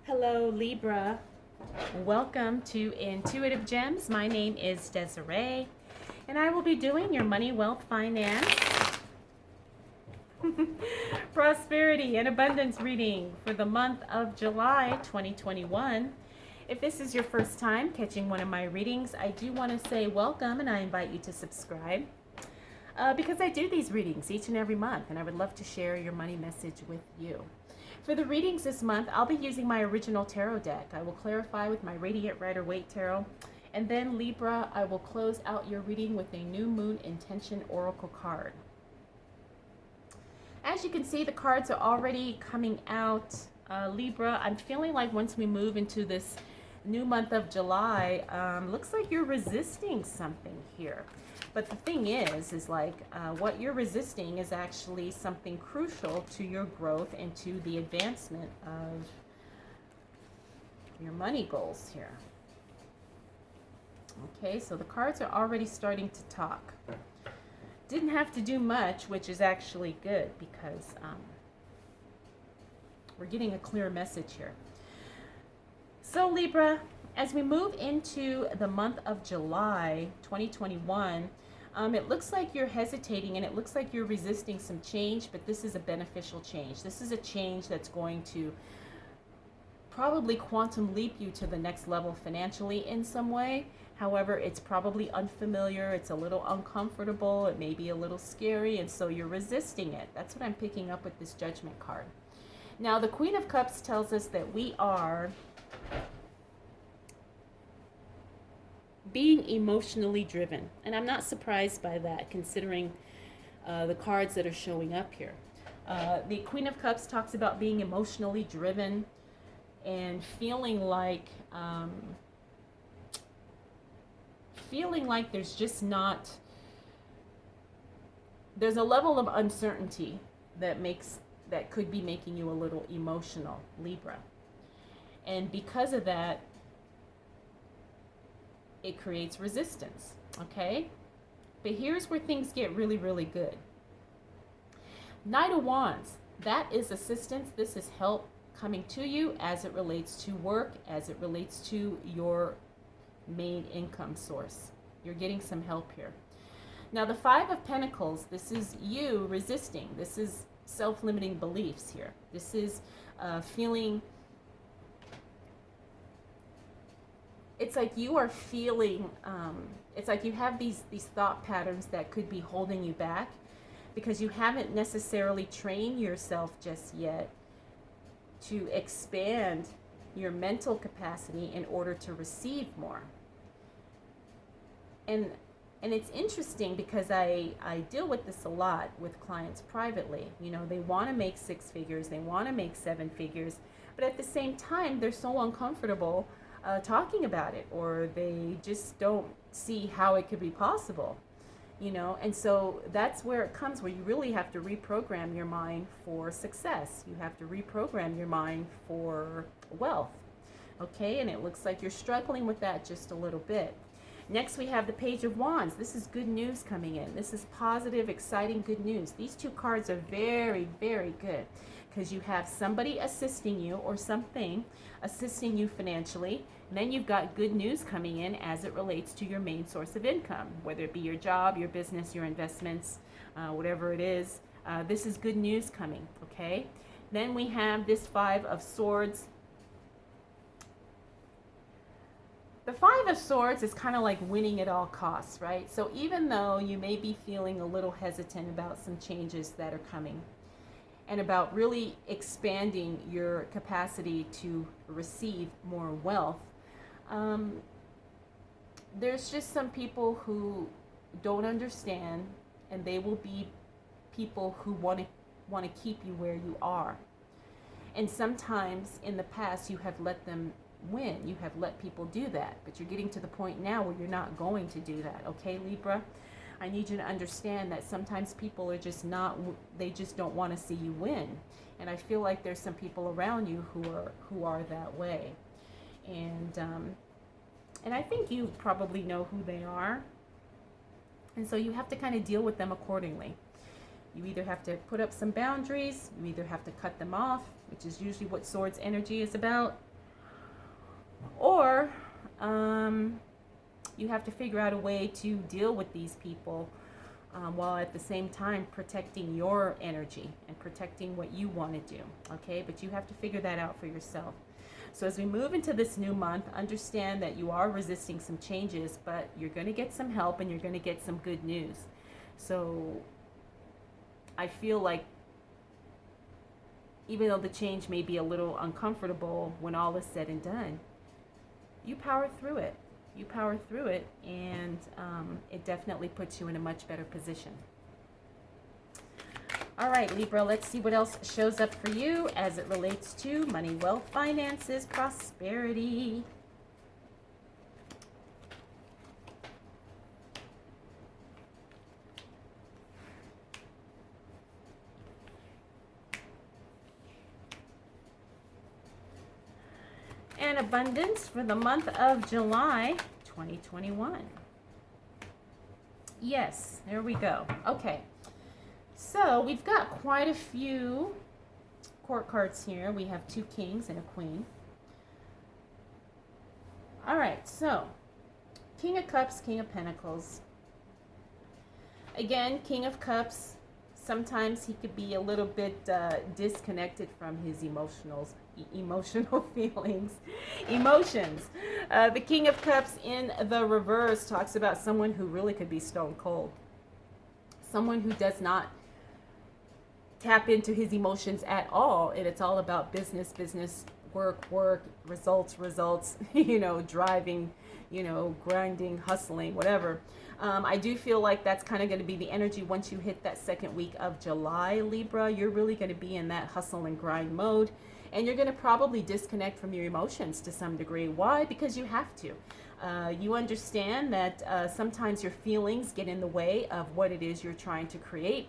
Hello, Libra. Welcome to Intuitive Gems. My name is Desiree, and I will be doing your money, wealth, finance, prosperity, and abundance reading for the month of July 2021. If this is your first time catching one of my readings, I do want to say welcome and I invite you to subscribe because I do these readings each and every month, and I would love to share your money message with you. For the readings this month, I'll be using my original tarot deck. I will clarify with my Radiant Rider-Waite Tarot. And then Libra, I will close out your reading with a New Moon Intention Oracle card. As you can see, the cards are already coming out. Libra, I'm feeling like once we move into this new month of July, looks like you're resisting something here. But the thing is like what you're resisting is actually something crucial to your growth and to the advancement of your money goals here. Okay, so the cards are already starting to talk. Didn't have to do much, which is actually good because we're getting a clear message here. So Libra, as we move into the month of July 2021, it looks like you're hesitating and it looks like you're resisting some change, but this is a beneficial change. This is a change that's going to probably quantum leap you to the next level financially in some way. However, it's probably unfamiliar, it's a little uncomfortable, it may be a little scary, and so you're resisting it. That's what I'm picking up with this Judgment card. Now, the Queen of Cups tells us that we are being emotionally driven. And I'm not surprised by that, considering the cards that are showing up here. The Queen of Cups talks about being emotionally driven and feeling like there's just not, there's a level of uncertainty that could be making you a little emotional, Libra. And because of that, it creates resistance, okay? But here's where things get really, really good. Knight of Wands, that is assistance. This is help coming to you as it relates to work, as it relates to your main income source. You're getting some help here. Now, the Five of Pentacles, this is you resisting. This is self-limiting beliefs here. This is feeling, it's like you are feeling, it's like you have these thought patterns that could be holding you back because you haven't necessarily trained yourself just yet to expand your mental capacity in order to receive more. And it's interesting because I deal with this a lot with clients privately. You know, they want to make 6 figures, they want to make 7 figures, but at the same time, they're so uncomfortable talking about it, or they just don't see how it could be possible, you know. And so that's where it comes, where you really have to reprogram your mind for success. You have to reprogram your mind for wealth, okay? And it looks like you're struggling with that just a little bit. Next, we have the Page of Wands. This is good news coming in. This is positive, exciting, good news. These two cards are very, very good because you have somebody assisting you or something assisting you financially. And then you've got good news coming in as it relates to your main source of income, whether it be your job, your business, your investments, whatever it is. This is good news coming, okay? Then we have this Five of Swords. The Five of Swords is kind of like winning at all costs, right? So even though you may be feeling a little hesitant about some changes that are coming and about really expanding your capacity to receive more wealth, there's just some people who don't understand, and they will be people who want to keep you where you are. And sometimes in the past you have let them win. You have let people do that, but you're getting to the point now where you're not going to do that, okay, Libra? I need you to understand that sometimes people are just not, they just don't want to see you win. And I feel like there's some people around you who are that way. And I think you probably know who they are. And so you have to kind of deal with them accordingly. You either have to put up some boundaries, you either have to cut them off, which is usually what Swords energy is about, or you have to figure out a way to deal with these people while at the same time protecting your energy and protecting what you want to do. Okay, but you have to figure that out for yourself. So as we move into this new month, understand that you are resisting some changes, but you're going to get some help and you're going to get some good news. So I feel like even though the change may be a little uncomfortable, when all is said and done, you power through it. You power through it, and it definitely puts you in a much better position. All right, Libra, let's see what else shows up for you as it relates to money, wealth, finances, prosperity. And abundance for the month of July 2021. Yes, there we go. Okay. So we've got quite a few court cards here. We have 2 kings and a queen. All right, so King of Cups, King of Pentacles. Again, King of Cups, sometimes he could be a little bit disconnected from his emotional feelings, emotions. The King of Cups in the reverse talks about someone who really could be stone cold. Someone who does not tap into his emotions at all, and it's all about business, work, results, driving, grinding, hustling, whatever. I do feel like that's kind of going to be the energy once you hit that second week of July, Libra. You're really going to be in that hustle and grind mode, and you're going to probably disconnect from your emotions to some degree. Why? Because you have to. You understand that sometimes your feelings get in the way of what it is you're trying to create.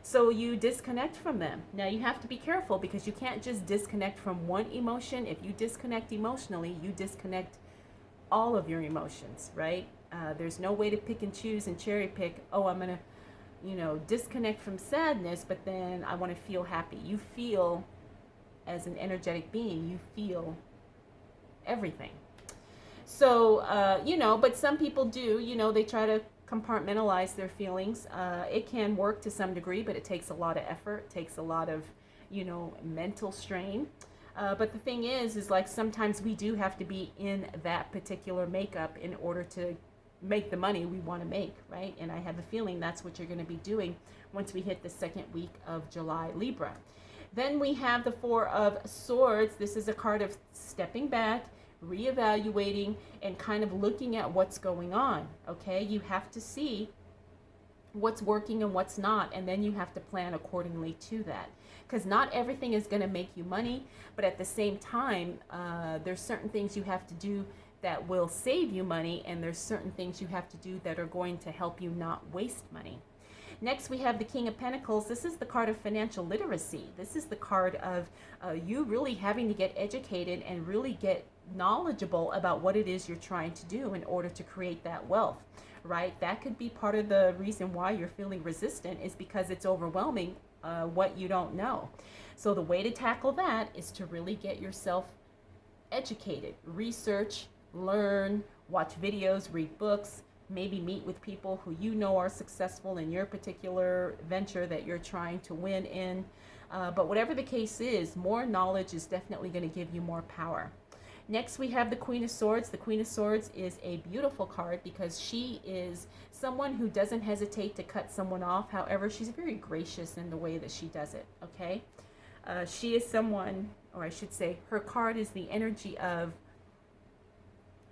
So you disconnect from them. Now you have to be careful because you can't just disconnect from one emotion. If you disconnect emotionally, you disconnect all of your emotions, right? There's no way to pick and choose and cherry pick. Oh, I'm going to, disconnect from sadness, but then I want to feel happy. You feel, as an energetic being, you feel everything. So, but some people do, they try to compartmentalize their feelings. It can work to some degree, but it takes a lot of effort, takes a lot of, mental strain. But the thing is like sometimes we do have to be in that particular makeup in order to make the money we want to make, right? And I have a feeling that's what you're going to be doing once we hit the second week of July, Libra. Then we have the 4 of Swords. This is a card of stepping back, reevaluating, and kind of looking at what's going on. Okay, you have to see what's working and what's not, and then you have to plan accordingly to that, because not everything is going to make you money, but at the same time there's certain things you have to do that will save you money, and there's certain things you have to do that are going to help you not waste money. Next, we have the King of Pentacles. This is the card of financial literacy. This is the card of you really having to get educated and really get knowledgeable about what it is you're trying to do in order to create that wealth, right? That could be part of the reason why you're feeling resistant, is because it's overwhelming what you don't know. So the way to tackle that is to really get yourself educated, research, learn, watch videos, read books, maybe meet with people who are successful in your particular venture that you're trying to win in. But whatever the case is, more knowledge is definitely going to give you more power. Next, we have the Queen of Swords. The Queen of Swords is a beautiful card because she is someone who doesn't hesitate to cut someone off. However, she's very gracious in the way that she does it, okay? She is someone, or I should say, her card is the energy of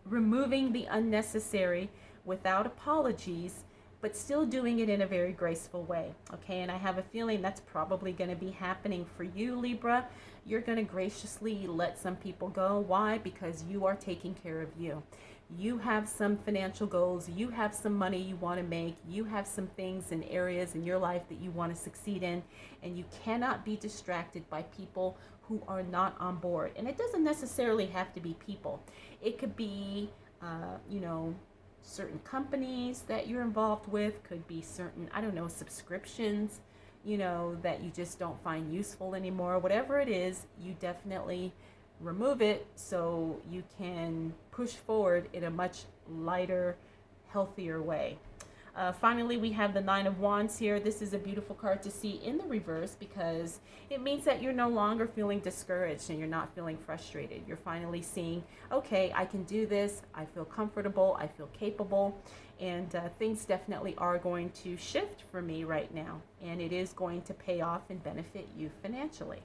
removing the unnecessary without apologies, but still doing it in a very graceful way, okay? And I have a feeling that's probably going to be happening for you, Libra. You're going to graciously let some people go. Why? Because you are taking care of you. You have some financial goals. You have some money you want to make. You have some things and areas in your life that you want to succeed in, and you cannot be distracted by people who are not on board. And it doesn't necessarily have to be people. It could be, certain companies that you're involved with, could be certain, subscriptions, that you just don't find useful anymore. Whatever it is, you definitely remove it so you can push forward in a much lighter, healthier way. Finally, we have the Nine of Wands here. This is a beautiful card to see in the reverse because it means that you're no longer feeling discouraged and you're not feeling frustrated. You're finally seeing, okay, I can do this. I feel comfortable. I feel capable. And things definitely are going to shift for me right now. And it is going to pay off and benefit you financially.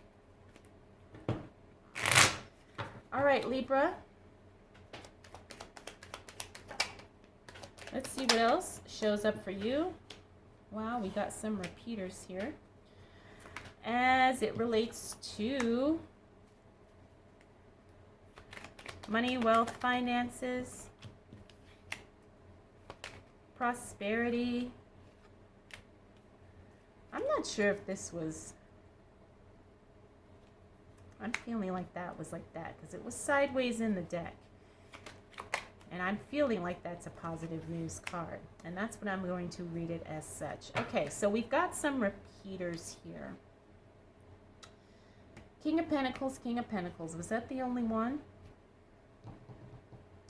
All right, Libra. Let's see what else shows up for you. Wow, we got some repeaters here. As it relates to money, wealth, finances, prosperity. I'm not sure if this was, I'm feeling like that was like that because it was sideways in the deck. And I'm feeling like that's a positive news card. And that's what I'm going to read it as such. Okay, so we've got some repeaters here. King of Pentacles, King of Pentacles. Was that the only one?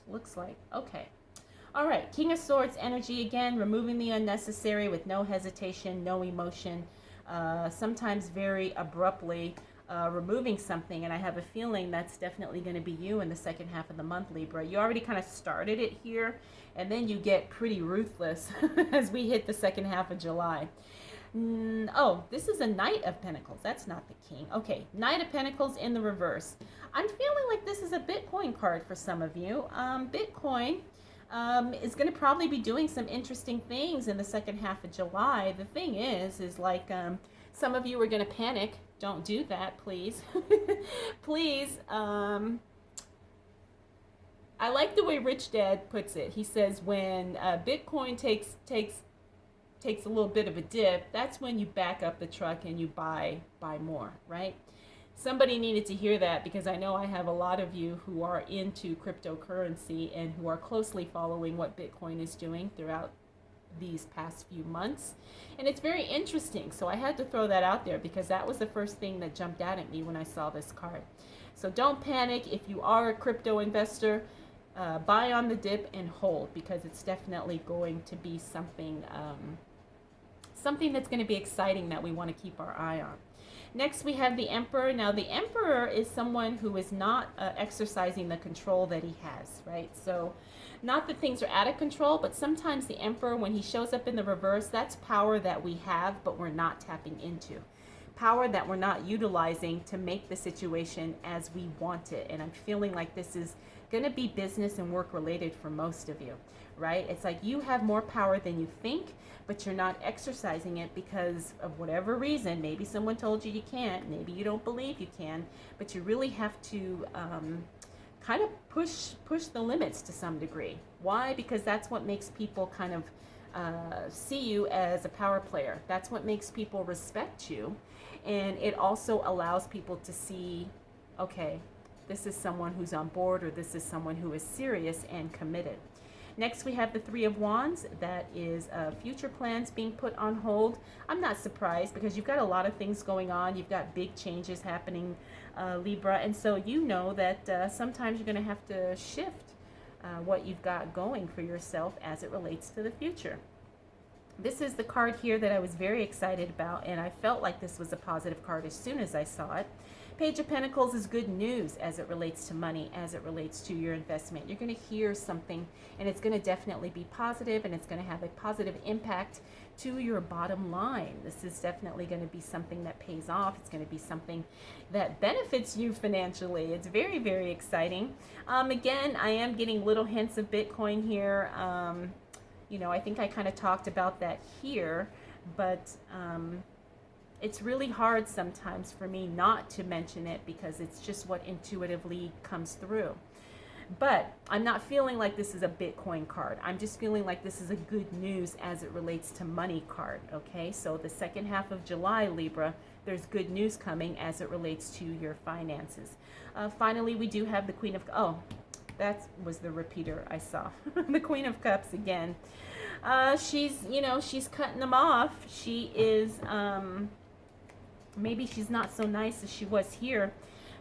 Looks like. Okay. All right, King of Swords energy again, removing the unnecessary with no hesitation, no emotion, sometimes very abruptly. Removing something, and I have a feeling that's definitely going to be you in the second half of the month, Libra. You already kind of started it here, and then you get pretty ruthless as we hit the second half of July. Oh, this is a Knight of Pentacles. That's not the King. Okay, Knight of Pentacles in the reverse. I'm feeling like this is a Bitcoin card for some of you. Bitcoin is going to probably be doing some interesting things in the second half of July. The thing is like some of you are going to panic. Don't do that, please. Please. I like the way Rich Dad puts it. He says when Bitcoin takes a little bit of a dip, that's when you back up the truck and you buy more, right? Somebody needed to hear that because I know I have a lot of you who are into cryptocurrency and who are closely following what Bitcoin is doing throughout these past few months, and it's very interesting. So I had to throw that out there because that was the first thing that jumped out at me when I saw this card. So don't panic. If you are a crypto investor, buy on the dip and hold, because it's definitely going to be something that's going to be exciting that we want to keep our eye on. Next, we have the Emperor. Now, the Emperor is someone who is not exercising the control that he has, right? So not that things are out of control, but sometimes the Emperor, when he shows up in the reverse, that's power that we have, but we're not tapping into. Power that we're not utilizing to make the situation as we want it. And I'm feeling like this is going to be business and work related for most of you, right? It's like you have more power than you think, but you're not exercising it because of whatever reason. Maybe someone told you you can't, maybe you don't believe you can, but you really have to kind of push the limits to some degree. Why? Because that's what makes people kind of see you as a power player. That's what makes people respect you. And it also allows people to see, okay, this is someone who's on board, or this is someone who is serious and committed. Next, we have the Three of Wands. That is future plans being put on hold. I'm not surprised because you've got a lot of things going on. You've got big changes happening, Libra. And so you know that sometimes you're going to have to shift what you've got going for yourself as it relates to the future. This is the card here that I was very excited about, and I felt like this was a positive card as soon as I saw it. Page of Pentacles is good news as it relates to money, as it relates to your investment. You're going to hear something, and it's going to definitely be positive, and it's going to have a positive impact to your bottom line. This is definitely going to be something that pays off. It's going to be something that benefits you financially. It's very, very exciting. Again, I am getting little hints of Bitcoin here. You know, I think I kind of talked about that here, but it's really hard sometimes for me not to mention it because it's just what intuitively comes through. But I'm not feeling like this is a Bitcoin card. I'm just feeling like this is a good news as it relates to money card, okay? So the second half of July, Libra, there's good news coming as it relates to your finances. Finally, we do have the Queen of... Oh, that was the repeater I saw. The Queen of Cups again. She's, you know, she's cutting them off. She is... maybe she's not so nice as she was here,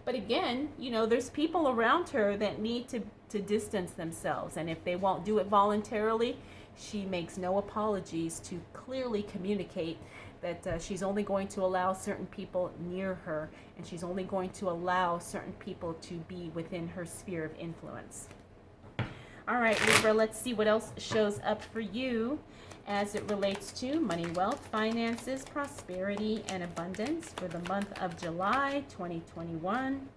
But again, there's people around her that need to distance themselves. And if they won't do it voluntarily, she makes no apologies to clearly communicate that she's only going to allow certain people near her, and she's only going to allow certain people to be within her sphere of influence. All right, Libra, let's see what else shows up for you as it relates to money, wealth, finances, prosperity, and abundance for the month of July 2021.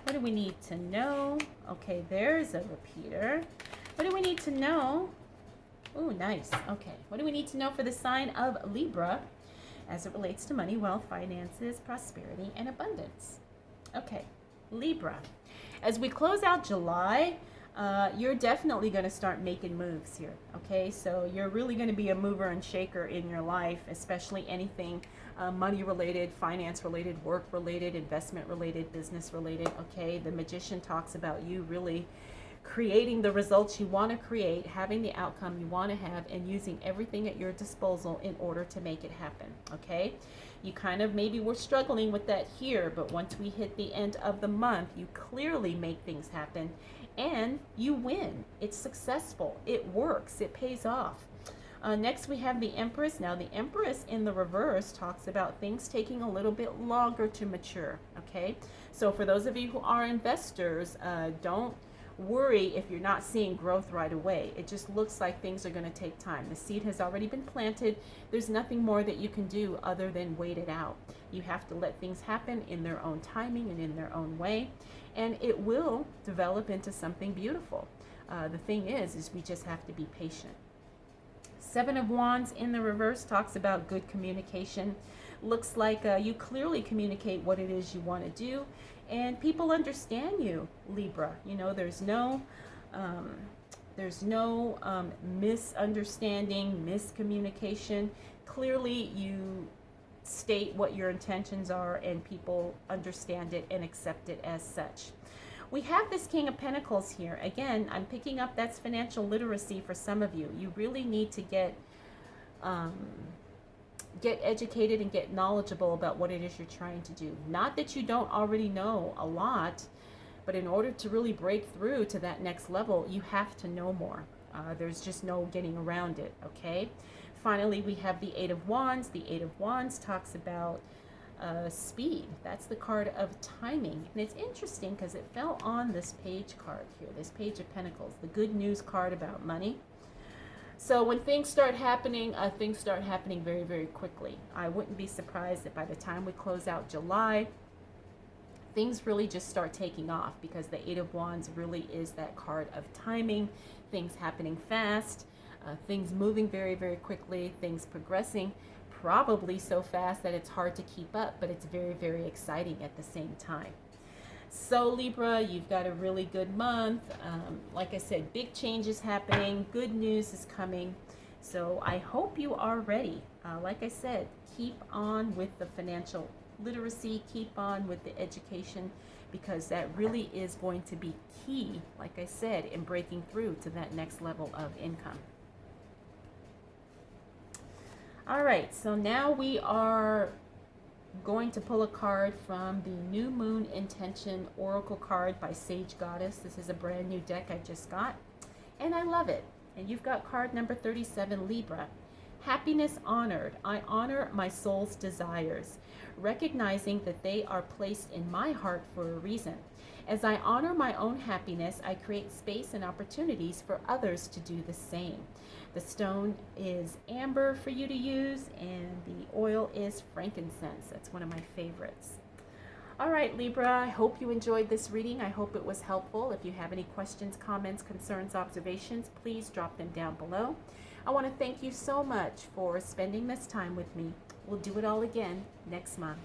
What do we need to know? Okay, there's a repeater. What do we need to know? Oh, nice. Okay, what do we need to know for the sign of Libra as it relates to money, wealth, finances, prosperity, and abundance? Okay, Libra. As we close out July, you're definitely going to start making moves here. Okay, so you're really going to be a mover and shaker in your life, especially anything money related, finance related, work related, investment related, business related. Okay, the Magician talks about you really creating the results you want to create, having the outcome you want to have, and using everything at your disposal in order to make it happen. Okay, you kind of maybe were struggling with that here, but once we hit the end of the month, you clearly make things happen and you win. It's successful, it works, it pays off. Next we have the Empress. Now the Empress in the reverse talks about things taking a little bit longer to mature. Okay, so for those of you who are investors, don't worry if you're not seeing growth right away. It just looks like things are going to take time. The seed has already been planted. There's nothing more that you can do other than wait it out. You have to let things happen in their own timing and in their own way, and it will develop into something beautiful. The thing is we just have to be patient. Seven of Wands in the reverse talks about good communication. Looks like you clearly communicate what it is you want to do, and people understand you, Libra. There's no misunderstanding, miscommunication. Clearly you state what your intentions are, and people understand it and accept it as such. We have this King of Pentacles here. Again, I'm picking up that's financial literacy for some of you. You really need to get educated and get knowledgeable about what it is you're trying to do. Not that you don't already know a lot, but in order to really break through to that next level, you have to know more. There's just no getting around it, okay? Finally, we have the Eight of Wands. The Eight of Wands talks about speed. That's the card of timing. And it's interesting because it fell on this page card here, this Page of Pentacles, the good news card about money. So when things start happening very, very quickly. I wouldn't be surprised that by the time we close out July, things really just start taking off, because the Eight of Wands really is that card of timing, things happening fast, things moving very, very quickly, things progressing probably so fast that it's hard to keep up, but it's very, very exciting at the same time. So Libra, you've got a really good month. Like I said, big changes happening, good news is coming. So I hope you are ready. Like I said, keep on with the financial literacy, keep on with the education, because that really is going to be key, like I said, in breaking through to that next level of income. All right, so now we are going to pull a card from the New Moon Intention Oracle card by Sage Goddess. This is a brand new deck I just got, and I love it. And you've got card number 37, Libra. Happiness honored. I honor my soul's desires, recognizing that they are placed in my heart for a reason. As I honor my own happiness, I create space and opportunities for others to do the same. The stone is amber for you to use, and the oil is frankincense. That's one of my favorites. All right, Libra, I hope you enjoyed this reading. I hope it was helpful. If you have any questions, comments, concerns, observations, please drop them down below. I want to thank you so much for spending this time with me. We'll do it all again next month.